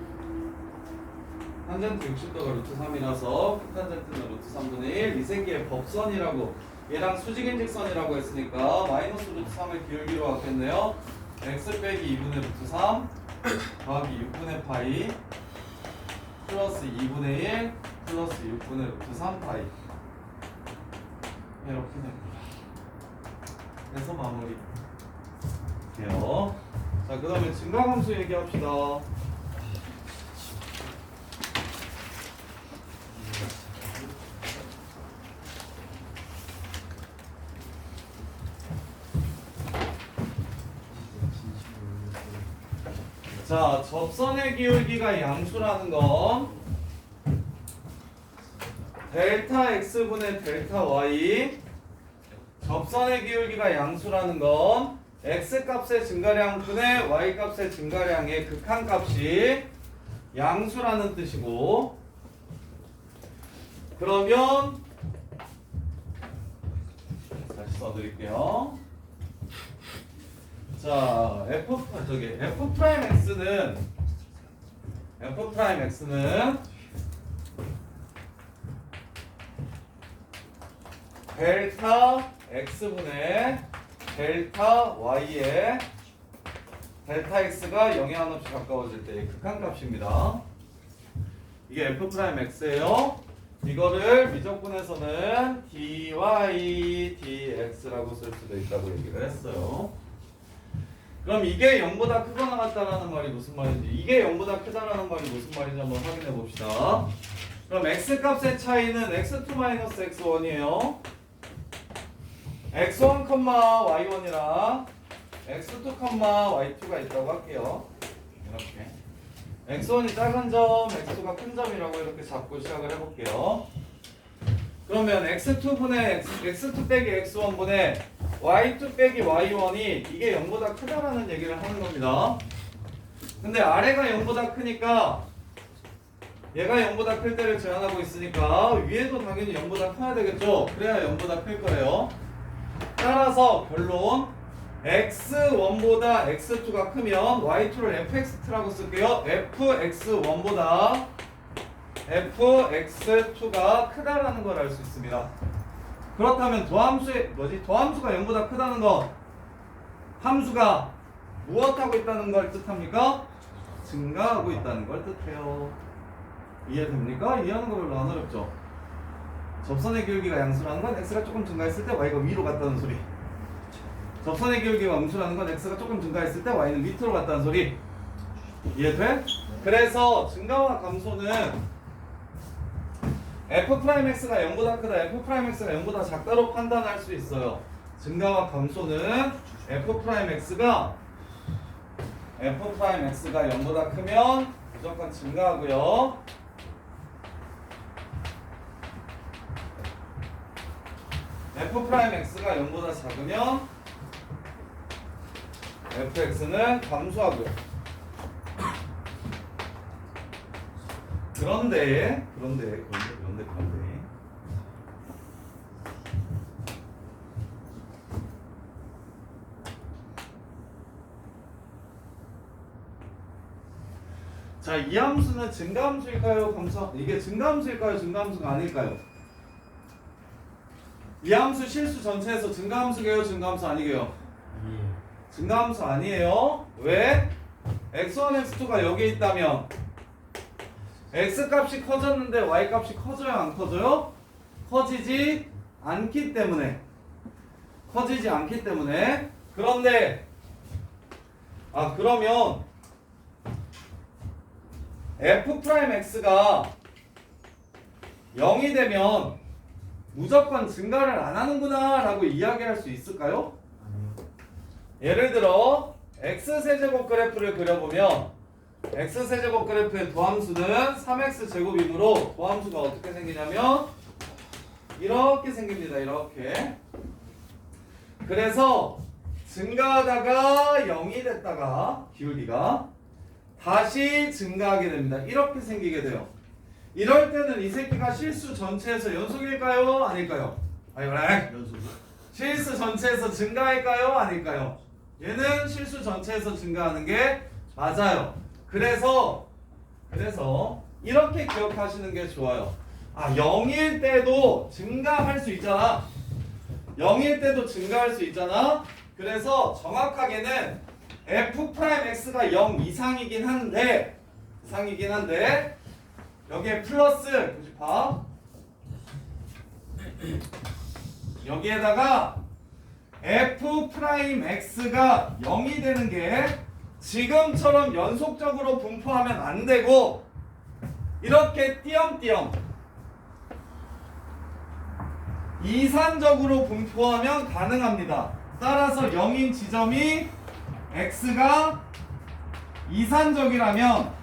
탄젠트 60도가 루트 3이라서 코탄젠트는 루트 3분의 1. 이 새끼의 법선이라고, 얘랑 수직인직선이라고 했으니까 마이너스 루트 3을 기울기로 하겠네요. x 빼기 2분의 루트 3 더하기 6분의 파이 플러스 2분의 1 플러스 6분의 루트 3 파이 이렇게 됩니다. 그래서 마무리 해요. 자, 그 다음에 증가함수 얘기합시다. 자, 접선의 기울기가 양수라는 건 델타 x분의 델타 y, 접선의 기울기가 양수라는 건 x 값의 증가량 분의 y 값의 증가량의 극한값이 양수라는 뜻이고, 그러면 다시 써드릴게요. 자, f 프라임 x는 델타 x분의 델타 y에 델타 x가 0에 한없이 가까워질 때의 극한값입니다. 이게 f 프라임 x예요. 이거를 미적분에서는 dy dx라고 쓸 수도 있다고 얘기를 했어요. 그럼 이게 0보다 크거나 같다라는 말이 무슨 말인지, 이게 0보다 크다라는 말이 무슨 말인지 한번 확인해 봅시다. 그럼 x 값의 차이는 x2-x1이에요. x1, y1이랑 x2, y2가 있다고 할게요. 이렇게 x1이 작은 점, x2가 큰 점이라고 이렇게 잡고 시작을 해볼게요. 그러면 x2 빼기 x1분의 y2 빼기 y1이 이게 0보다 크다라는 얘기를 하는 겁니다. 근데 아래가 0보다 크니까 얘가 0보다 클 때를 제한하고 있으니까 위에도 당연히 0보다 커야 되겠죠. 그래야 0보다 클 거예요. 따라서 결론 x1보다 x2가 크면 y2를 fx2라고 쓸게요. fx1보다 fx2가 크다라는 걸 알 수 있습니다. 그렇다면 도함수가 0보다 크다는 건 함수가 무엇하고 있다는 걸 뜻합니까? 증가하고 있다는 걸 뜻해요. 이해됩니까? 이해하는 거 별로 안 어렵죠? 접선의 기울기가 양수라는 건 x가 조금 증가했을 때 y가 위로 갔다는 소리. 접선의 기울기가 음수라는 건 x가 조금 증가했을 때 y는 밑으로 갔다는 소리. 이해돼? 그래서 증가와 감소는 f'x가 0보다 크다, f'x가 0보다 작다로 판단할 수 있어요. 증가와 감소는 f'x가 0보다 크면 무조건 증가하고요. f'x가 0보다 작으면 fx는 감소하고요. 그런데 자, 이 함수는 증가함수일까요? 이게 증가함수일까요? 증가함수가 아닐까요? 이 함수 실수 전체에서 증가함수게요? 증가함수 아니게요? 증가함수 아니에요. 왜? x1, x2가 여기 있다면 x값이 커졌는데 y값이 커져요? 안 커져요? 커지지 않기 때문에. 그런데 그러면 f'x가 0이 되면 무조건 증가를 안 하는구나 라고 이야기할 수 있을까요? 예를 들어 x세제곱 그래프를 그려보면 x세제곱 그래프의 도함수는 3x제곱이므로 도함수가 어떻게 생기냐면 이렇게 생깁니다. 이렇게. 그래서 증가하다가 0이 됐다가 기울기가 다시 증가하게 됩니다. 이렇게 생기게 돼요. 이럴 때는 이 새끼가 실수 전체에서 연속일까요? 아닐까요? 연속. 실수 전체에서 증가할까요? 아닐까요? 얘는 실수 전체에서 증가하는 게 맞아요. 그래서 이렇게 기억하시는 게 좋아요. 0일 때도 증가할 수 있잖아. 0일 때도 증가할 수 있잖아. 그래서 정확하게는 f'x가 0 이상이긴 한데 여기에 플러스 봐. 여기에다가 f'x가 0이 되는 게 지금처럼 연속적으로 분포하면 안 되고 이렇게 띄엄띄엄 이산적으로 분포하면 가능합니다. 따라서 0인 지점이 x가 이산적이라면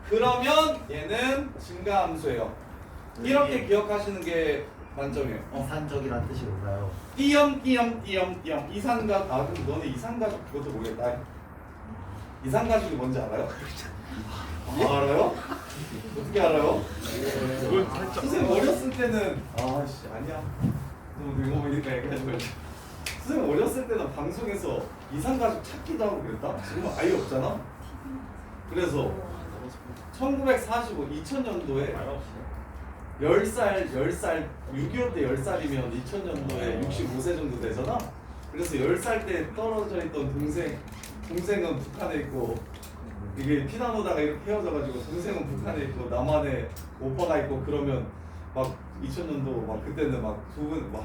그러면 얘는 증가함수예요. 이렇게 기억하시는 게 만점이에요. 이산적이란 뜻이 뭔가요? 띄엄 이산가 너네 이산가족 그것도 모르겠다. 이산가족이 뭔지 알아요? 알아요? 어떻게 알아요? 선생님 어렸을 때는 아니야. 너무 늙어보니까 얘기하지 말자. 선생님 어렸을 때는 방송에서 이산가족 찾기도 하고 그랬다? 지금은 아예 없잖아? 그래서 1945, 2000년도에 10살 6.25 때 10살이면 2000년도에 65세 정도 되잖아? 그래서 10살 때 떨어져 있던 동생은 북한에 있고 이게 피나노다가 이렇게 헤어져가지고 동생은 북한에 있고 나만의 오빠가 있고 그러면 막 2000년도 막 그때는 막 두 분 뭐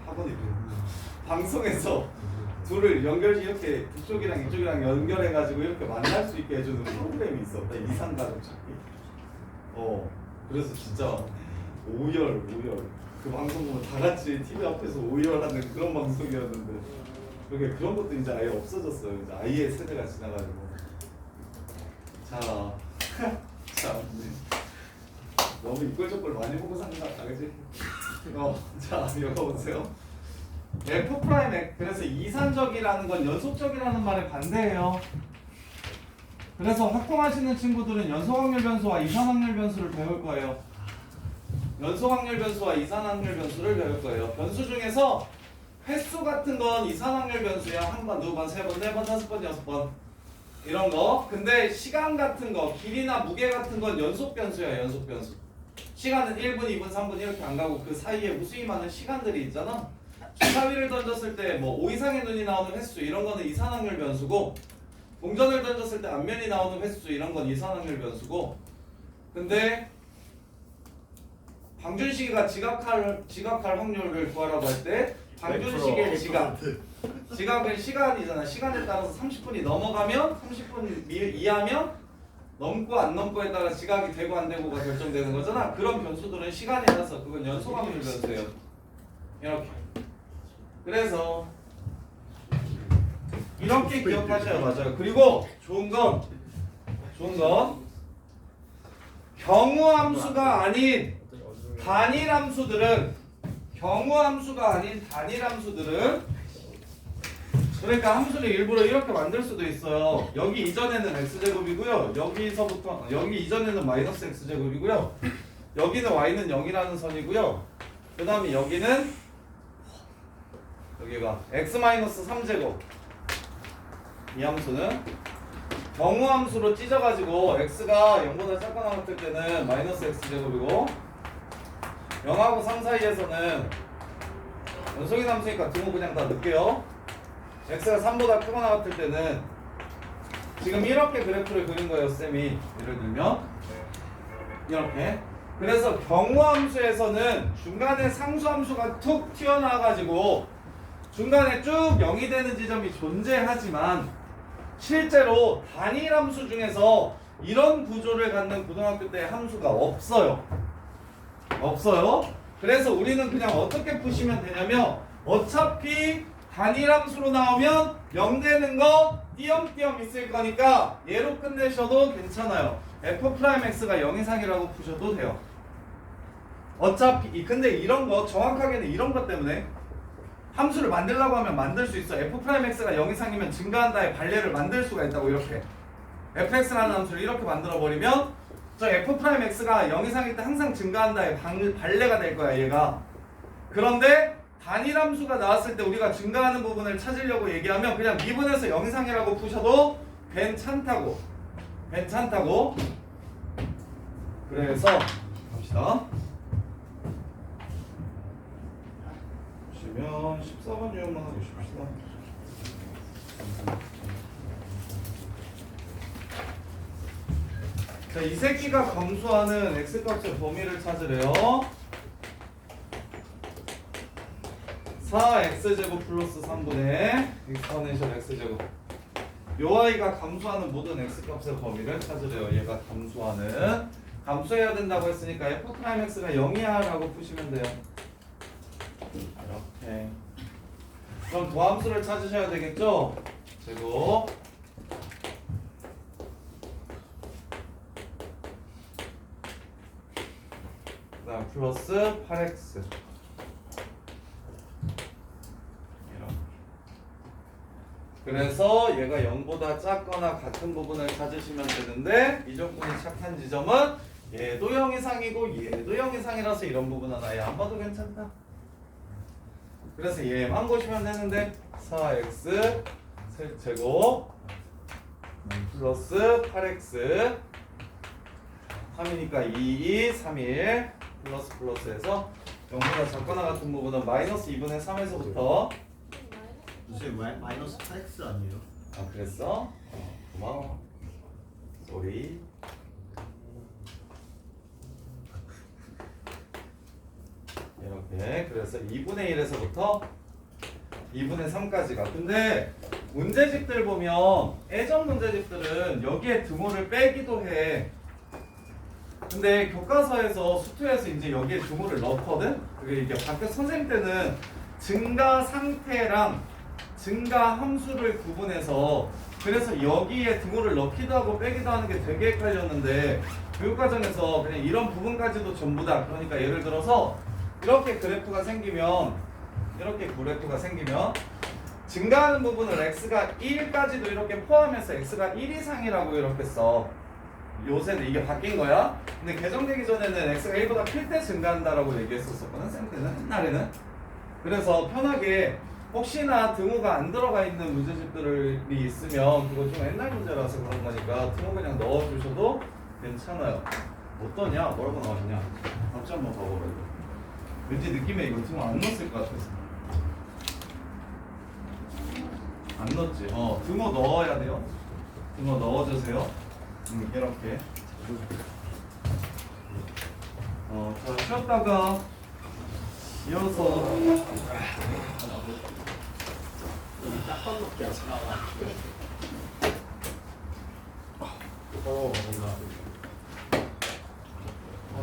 학원이 방송에서 둘을 이렇게 이쪽이랑 이쪽이랑 연결해가지고 이렇게 만날 수 있게 해주는 프로그램이 있었다. 이산가족 찾기. 그래서 진짜 오열 그 방송 보면 다 같이 TV 앞에서 오열하는 그런 방송이었는데 그런 것도 이제 아예 없어졌어요. 이제 아예 세대가 지나가지고. 자, 너무 이꼴저꼴 많이 보고 산 것 같다, 그지? 자, 이거 보세요. f 프라임 그래서 이산적이라는 건 연속적이라는 말에 반대예요. 그래서 확통하시는 친구들은 연속확률 변수와 이산확률 변수를 배울 거예요. 연속확률 변수와 이산확률 변수를 배울 거예요. 변수 중에서 횟수 같은 건 이산확률 변수야. 한 번, 두 번, 세 번, 네 번, 다섯 번, 여섯 번 이런 거. 근데 시간 같은 거, 길이나 무게 같은 건 연속 변수야. 연속 변수. 시간은 1분, 2분, 3분 이렇게 안 가고 그 사이에 무수히 많은 시간들이 있잖아. 주사위를 던졌을 때 뭐 5 이상의 눈이 나오는 횟수 이런 거는 이산확률 변수고, 동전을 던졌을 때 앞면이 나오는 횟수 이런 건 이산확률 변수고, 근데 방준식이가 지각할 확률을 구하라고 할 때 방준식의 지각은 시간이잖아. 시간에 따라서 30분이 넘어가면 30분 이하면 넘고 안 넘고에 따라 지각이 되고 안 되고가 결정되는 거잖아. 그런 변수들은 시간이라서 그건 연속확률 변수예요. 이렇게. 그래서 이렇게 기억하셔야 맞아요. 그리고 좋은 건 경우함수가 아닌 단일 함수들은 그러니까 함수를 일부러 이렇게 만들 수도 있어요. 여기 이전에는 x제곱이고요. 여기 이전에는 마이너스 x제곱이고요. 여기는 y는 0이라는 선이고요. 그 다음에 여기가 x-3제곱. 이 함수는 경우함수로 찢어가지고 x가 0보다 작거나 같을 때는 마이너스 x제곱이고 0하고 3 사이에서는 연속인 함수니까 등호 그냥 다 넣을게요. x가 3보다 크거나 같을 때는 지금 이렇게 그래프를 그린 거예요, 쌤이. 예를 들면 이렇게. 그래서 경우함수에서는 중간에 상수함수가 툭 튀어나와가지고 중간에 쭉 0이 되는 지점이 존재하지만 실제로 단일함수 중에서 이런 구조를 갖는 고등학교 때 함수가 없어요. 그래서 우리는 그냥 어떻게 푸시면 되냐면 어차피 단일함수로 나오면 0 되는 거 띄엄띄엄 있을 거니까 얘로 끝내셔도 괜찮아요. f'x가 0 이상이라고 푸셔도 돼요. 어차피 근데 이런 거 정확하게는 이런 것 때문에 함수를 만들려고 하면 만들 수 있어. f'x가 0 이상이면 증가한다의 발례를 만들 수가 있다고. 이렇게 fx라는 함수를 이렇게 만들어 버리면 저 f'x가 0 이상일 때 항상 증가한다의 발례가 될 거야 얘가. 그런데 단일함수가 나왔을 때 우리가 증가하는 부분을 찾으려고 얘기하면 그냥 미분해서 0 이상이라고 푸셔도 괜찮다고. 그래서 갑시다. 보시면 14번 유형만 하고 싶읍시다. 자, 이 새끼가 감수하는 x값의 범위를 찾으래요. 4x제곱 플러스 3분의 exponential x제곱. 요 아이가 감수하는 모든 x값의 범위를 찾으래요. 얘가 감수해야 된다고 했으니까 f'x가 0이야 라고 푸시면 돼요. 이렇게. 그럼 도함수를 찾으셔야 되겠죠? 제곱 그다음 플러스 8x 그래서 얘가 0보다 작거나 같은 부분을 찾으시면 되는데 이 조건이 착한 지점은 얘도 0 이상이고 얘도 0 이상이라서 이런 부분은 아예 안 봐도 괜찮다. 그래서 얘만 보시면 되는데 4x 제곱 플러스 8x 3이니까 2, 3일 플러스해서 0보다 작거나 같은 부분은 마이너스 2분의 3에서부터 선생님 마이너스 8x 아니에요? 아 그랬어? 고마워. 쏘리. 이렇게 그래서 2분의 1에서부터 2분의 3까지가. 근데 문제집들 보면 예전 문제집들은 여기에 등호를 빼기도 해. 근데 교과서에서 수투에서 이제 여기에 등호를 넣거든. 그게 이게 밖에 선생님 때는 증가 상태랑 증가 함수를 구분해서 그래서 여기에 등호를 넣기도 하고 빼기도 하는 게 되게 헷갈렸는데 교육과정에서 그냥 이런 부분까지도 전부 다. 그러니까 예를 들어서 이렇게 그래프가 생기면 증가하는 부분을 x가 1까지도 이렇게 포함해서 x가 1 이상이라고 이렇게 써. 요새는 이게 바뀐 거야. 근데 개정되기 전에는 x가 1보다 클 때 증가한다라고 얘기했었거든 쌤 때는 옛날에는. 그래서 편하게 혹시나 등호가 안 들어가 있는 문제집들이 있으면 그거 좀 옛날 문제라서 그런 거니까 등호 그냥 넣어주셔도 괜찮아요. 어떠냐? 뭐라고 나왔냐? 답지 한번 봐봐라 이거. 왠지 느낌에 이거 등호 안 넣었을 것 같아서. 안 넣었지? 등호 넣어야 돼요. 등호 넣어주세요. 이렇게. 자, 쉬었다가 이어서 딱밤밖에 안 나와.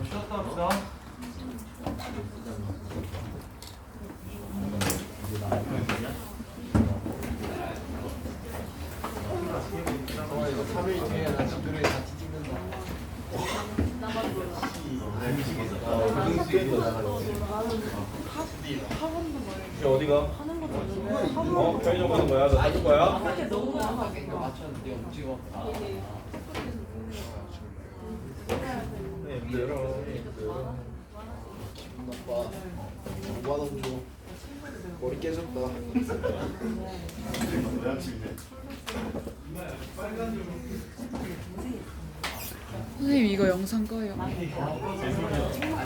쉬었다 합시다. 이거 3일 뒤에 나 집들이 같이 찍는다. 이제 어디가? 편의점 가는 거야? 너 사줄 거야? 이거 맞췄는데 움직여. 네, 열어. 기분 나빠. 5만원 줘. 머리 깨졌다. 선생님 이거 영상 꺼요.